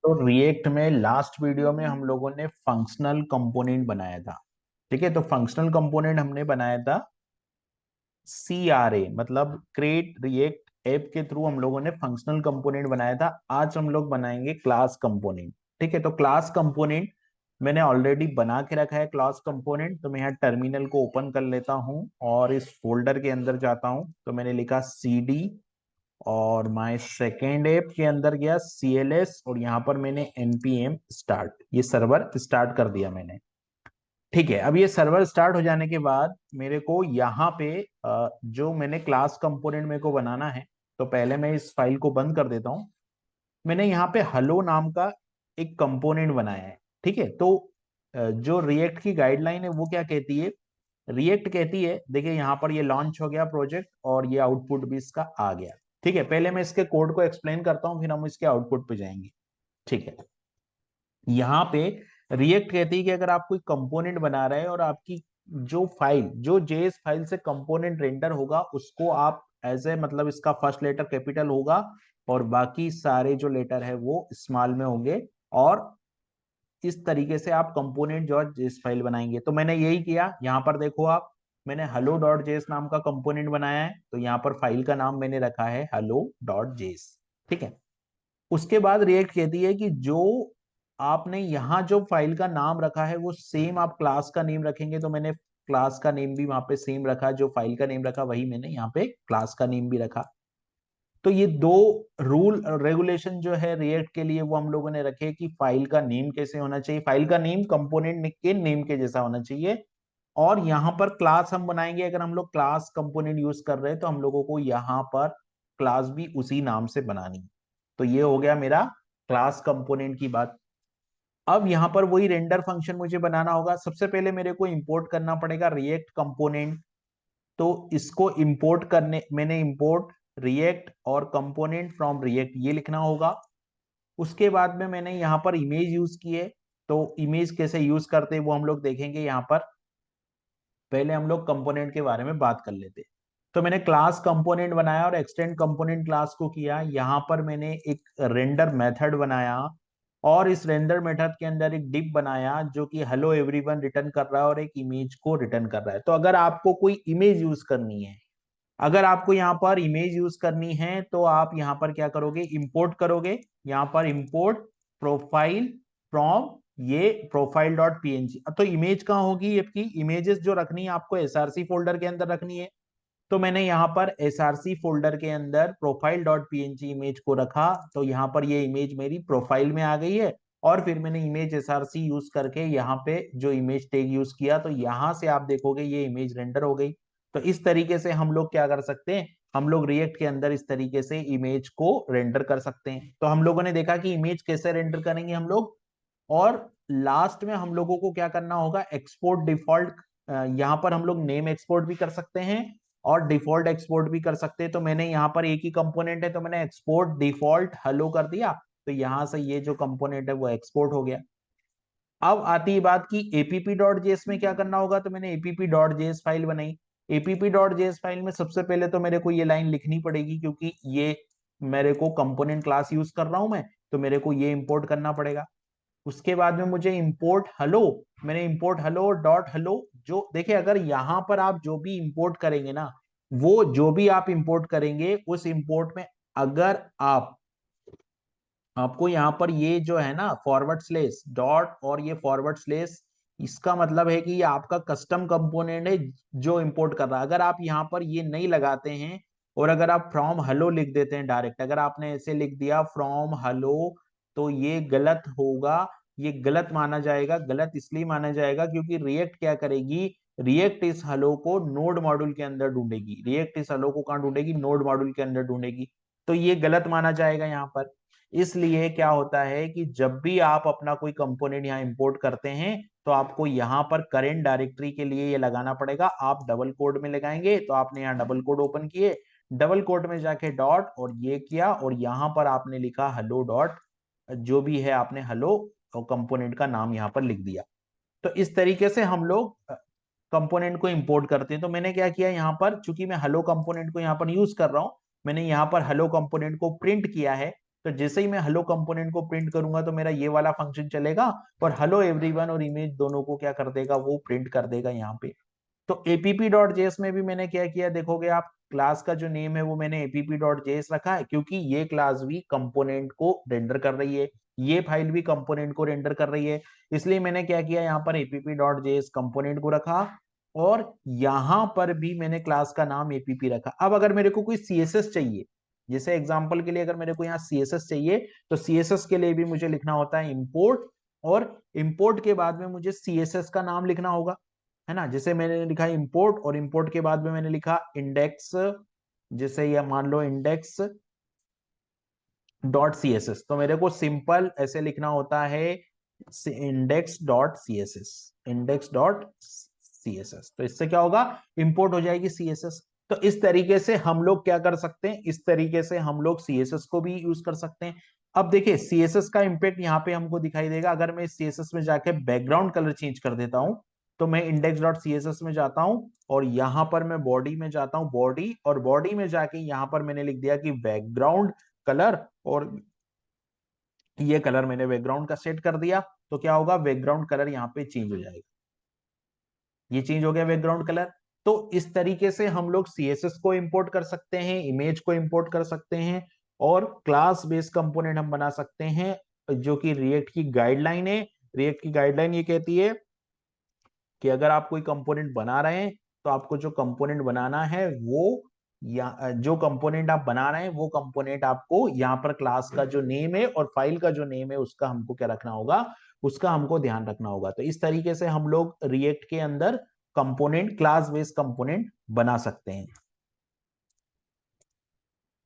तो रिएक्ट में last video में हम लोगों ने फंक्शनल कंपोनेंट बनाया था। ठीक है, तो फंक्शनल कंपोनेंट हमने बनाया था CRA, मतलब क्रिएट रिएक्ट ऐप के थ्रू हम लोगों ने फंक्शनल कंपोनेंट बनाया था। आज हम लोग बनाएंगे क्लास कंपोनेंट। ठीक है, तो क्लास कंपोनेंट मैंने ऑलरेडी बना के रखा है। क्लास कंपोनेंट तो मैं यहाँ टर्मिनल को ओपन कर लेता हूँ और इस फोल्डर के अंदर जाता हूँ। तो मैंने लिखा CD और माय सेकेंड ऐप के अंदर गया CLS और यहाँ पर मैंने npm स्टार्ट, ये सर्वर स्टार्ट कर दिया मैंने। ठीक है, अब ये सर्वर स्टार्ट हो जाने के बाद मेरे को यहाँ पे जो मैंने क्लास कंपोनेंट मेरे को बनाना है, तो पहले मैं इस फाइल को बंद कर देता हूँ। मैंने यहाँ पे हेलो नाम का एक कंपोनेंट बनाया है। ठीक है, तो जो रिएक्ट की गाइडलाइन है वो क्या कहती है, रिएक्ट कहती है, देखिए यहाँ पर ये लॉन्च हो गया प्रोजेक्ट और ये आउटपुट भी इसका आ गया। ठीक है, पहले मैं इसके कोड को एक्सप्लेन करता हूँ, फिर हम इसके आउटपुट पे जाएंगे। ठीक है, यहाँ पे रिएक्ट कहती है कि अगर आप कोई कंपोनेंट बना रहे हैं और आपकी जो फाइल, जो जेएस फाइल से कंपोनेंट रेंडर होगा, उसको आप एज ए, मतलब इसका फर्स्ट लेटर कैपिटल होगा और बाकी सारे जो लेटर है वो स्मॉल में होंगे, और इस तरीके से आप कंपोनेंट जो जेएस फाइल बनाएंगे। तो मैंने यही किया। यहाँ पर देखो आप, मैंने हेलो डॉट जेएस नाम का कंपोनेंट बनाया है, तो यहाँ पर फाइल का नाम मैंने रखा है हेलो डॉट जेएस। ठीक है, उसके बाद रिएक्ट कहती है कि जो आपने यहाँ जो फाइल का नाम रखा है वो सेम आप क्लास का नेम रखेंगे। तो मैंने क्लास का नेम भी वहां पे सेम रखा, जो फाइल का नेम रखा वही मैंने यहाँ पे क्लास का नेम भी रखा। तो ये दो रूल रेगुलेशन जो है रिएक्ट के लिए वो हम लोगों ने रखे कि फाइल का नेम कैसे होना चाहिए, फाइल का नेम कंपोनेंट के नेम के जैसा होना चाहिए। और यहाँ पर क्लास हम बनाएंगे, अगर हम लोग क्लास कंपोनेंट यूज कर रहे हैं तो हम लोगों को यहाँ पर क्लास भी उसी नाम से बनानी है। तो ये हो गया मेरा क्लास कंपोनेंट की बात। अब यहाँ पर वही रेंडर फंक्शन मुझे बनाना होगा। सबसे पहले मेरे को इंपोर्ट करना पड़ेगा रिएक्ट कंपोनेंट। तो इसको इंपोर्ट करने, मैंने इंपोर्ट रिएक्ट और कंपोनेंट फ्रॉम रिएक्ट ये लिखना होगा। उसके बाद में मैंने यहाँ पर इमेज यूज की है। तो इमेज कैसे यूज करते हैं वो हम लोग देखेंगे यहाँ पर। पहले हम लोग कंपोनेंट के बारे में बात कर लेते हैं। तो मैंने क्लास कंपोनेंट बनाया और एक्सटेंड कंपोनेंट क्लास को किया। यहाँ पर मैंने एक रेंडर मेथड बनाया और इस रेंडर मेथड के अंदर एक डिप बनाया जो कि हेलो एवरीवन रिटर्न कर रहा है और एक इमेज को रिटर्न कर रहा है। तो अगर आपको कोई इमेज यूज करनी है, अगर आपको यहाँ पर इमेज यूज करनी है तो आप यहाँ पर क्या करोगे, इंपोर्ट करोगे। यहाँ पर इंपोर्ट प्रोफाइल फ्रॉम ये प्रोफाइल डॉट png। अब तो इमेज कहाँ होगी, आपकी इमेजेस जो रखनी है आपको एसआरसी फोल्डर के अंदर रखनी है। तो मैंने यहाँ पर एसआरसी फोल्डर के अंदर प्रोफाइल डॉट png इमेज को रखा। तो यहाँ पर ये इमेज मेरी प्रोफाइल में आ गई है। और फिर मैंने इमेज एसआरसी यूज करके यहाँ पे जो इमेज टैग यूज किया, तो यहाँ से आप देखोगे ये इमेज रेंडर हो गई। तो इस तरीके से हम लोग क्या कर सकते हैं, हम लोग रिएक्ट के अंदर इस तरीके से इमेज को रेंडर कर सकते हैं। तो हम लोगों ने देखा कि इमेज कैसे रेंडर करेंगे हम लोग। और लास्ट में हम लोगों को क्या करना होगा, एक्सपोर्ट डिफॉल्ट। यहाँ पर हम लोग नेम एक्सपोर्ट भी कर सकते हैं और डिफॉल्ट एक्सपोर्ट भी कर सकते हैं। तो मैंने यहाँ पर एक ही कंपोनेंट है तो मैंने एक्सपोर्ट डिफॉल्ट हेलो कर दिया। तो यहाँ से ये जो कंपोनेंट है वो एक्सपोर्ट हो गया। अब आती है बात की एपीपी डॉट जेएस में क्या करना होगा। तो मैंने एपीपी डॉट जेएस फाइल बनाई। एपीपी डॉट जेएस फाइल में सबसे पहले तो मेरे को ये लाइन लिखनी पड़ेगी, क्योंकि ये मेरे को कंपोनेंट क्लास यूज कर रहा हूं मैं, तो मेरे को ये इंपोर्ट करना पड़ेगा। उसके बाद में मुझे इंपोर्ट हेलो, मैंने इंपोर्ट हेलो डॉट हेलो, जो देखिए अगर यहां पर आप जो भी इंपोर्ट करेंगे ना, वो जो भी आप इंपोर्ट करेंगे उस इंपोर्ट में अगर आप, आपको यहाँ पर ये जो है ना फॉरवर्ड स्लेस डॉट और ये फॉरवर्ड स्लेस, इसका मतलब है कि ये आपका कस्टम कंपोनेंट है जो इंपोर्ट कर रहा है। अगर आप यहाँ पर ये नहीं लगाते हैं और अगर आप फ्रॉम हेलो लिख देते हैं डायरेक्ट, अगर आपने ऐसे लिख दिया फ्रॉम हेलो, तो ये गलत होगा। ये गलत माना जाएगा। गलत इसलिए माना जाएगा क्योंकि रिएक्ट क्या करेगी, रिएक्ट इस हेलो को नोड मॉड्यूल के अंदर ढूंढेगी। रिएक्ट इस हेलो को कहाँ ढूंढेगी, नोड मॉड्यूल के अंदर ढूंढेगी। तो ये गलत माना जाएगा यहाँ पर। इसलिए क्या होता है कि जब भी आप अपना कोई कंपोनेंट यहाँ इंपोर्ट करते हैं तो आपको यहाँ पर करेंट डायरेक्टरी के लिए ये लगाना पड़ेगा। आप डबल कोड में लगाएंगे, तो आपने यहाँ डबल कोड ओपन किए, डबल कोड में जाके डॉट और ये किया और यहाँ पर आपने लिखा हेलो डॉट, जो भी है आपने हेलो और कंपोनेंट का नाम यहाँ पर लिख दिया। तो इस तरीके से हम लोग कंपोनेंट को इंपोर्ट करते हैं। तो मैंने क्या किया यहाँ पर, चूंकि मैं हेलो कंपोनेंट को यहाँ पर यूज कर रहा हूँ, मैंने यहाँ पर हेलो कंपोनेंट को प्रिंट किया है। तो जैसे ही मैं हेलो कंपोनेंट को प्रिंट करूंगा तो मेरा ये वाला फंक्शन चलेगा और हेलो एवरीवन और इमेज दोनों को क्या कर देगा, वो प्रिंट कर देगा यहाँ पे। तो app.js में भी मैंने क्या किया देखोगे आप, क्लास का जो नेम है वो मैंने app.js रखा है, क्योंकि ये क्लास भी कंपोनेंट को रेंडर कर रही है, ये फाइल भी कंपोनेंट को रेंडर कर रही है। इसलिए मैंने क्या किया, यहाँ पर app.js कंपोनेंट को रखा और यहाँ पर भी मैंने क्लास का नाम app रखा। अब अगर मेरे को कोई CSS चाहिए, जैसे एग्जांपल के लिए अगर मेरे को यहाँ CSS चाहिए, तो CSS के लिए भी मुझे लिखना होता है इंपोर्ट, और इंपोर्ट के बाद में मुझे CSS का नाम लिखना होगा, है ना। जैसे मैंने लिखा इंपोर्ट और इंपोर्ट के बाद में मैंने लिखा इंडेक्स, जैसे ये मान लो index dot C S S, तो मेरे को सिंपल ऐसे लिखना होता है index dot C S S, index dot C S S. तो इससे क्या होगा, इंपोर्ट हो जाएगी सी एस एस। तो इस तरीके से हम लोग क्या कर सकते हैं, इस तरीके से हम लोग सी एस एस को भी यूज कर सकते हैं। अब देखिए सी एस एस का इंपैक्ट यहाँ पे हमको दिखाई देगा, अगर मैं सी एस एस में जाके बैकग्राउंड कलर चेंज कर देता हूं, तो मैं index dot C S S में जाता हूं और यहां पर मैं बॉडी में जाता हूं, बॉडी, और बॉडी में जाके यहां पर मैंने लिख दिया कि बैकग्राउंड कलर, और ये कलर मैंने बैकग्राउंड का सेट कर दिया। तो क्या होगा, बैकग्राउंड कलर यहाँ पे चेंज हो जाएगा, ये चेंज हो गया बैकग्राउंड कलर। तो इस तरीके से हम लोग सीएसएस को इंपोर्ट कर सकते हैं, इमेज को इंपोर्ट कर सकते हैं, और क्लास बेस्ड कंपोनेंट हम बना सकते हैं, जो कि रिएक्ट की गाइडलाइन है। रिएक्ट की गाइडलाइन ये कहती है कि अगर आप कोई कंपोनेंट बना रहे हैं, तो आपको जो कंपोनेंट बनाना है वो, या जो कंपोनेंट आप बना रहे हैं वो कंपोनेंट आपको यहाँ पर क्लास का जो नेम है और फाइल का जो नेम है उसका हमको क्या रखना होगा, उसका हमको ध्यान रखना होगा। तो इस तरीके से हम लोग रिएक्ट के अंदर कंपोनेंट, क्लास बेस्ड कंपोनेंट बना सकते हैं।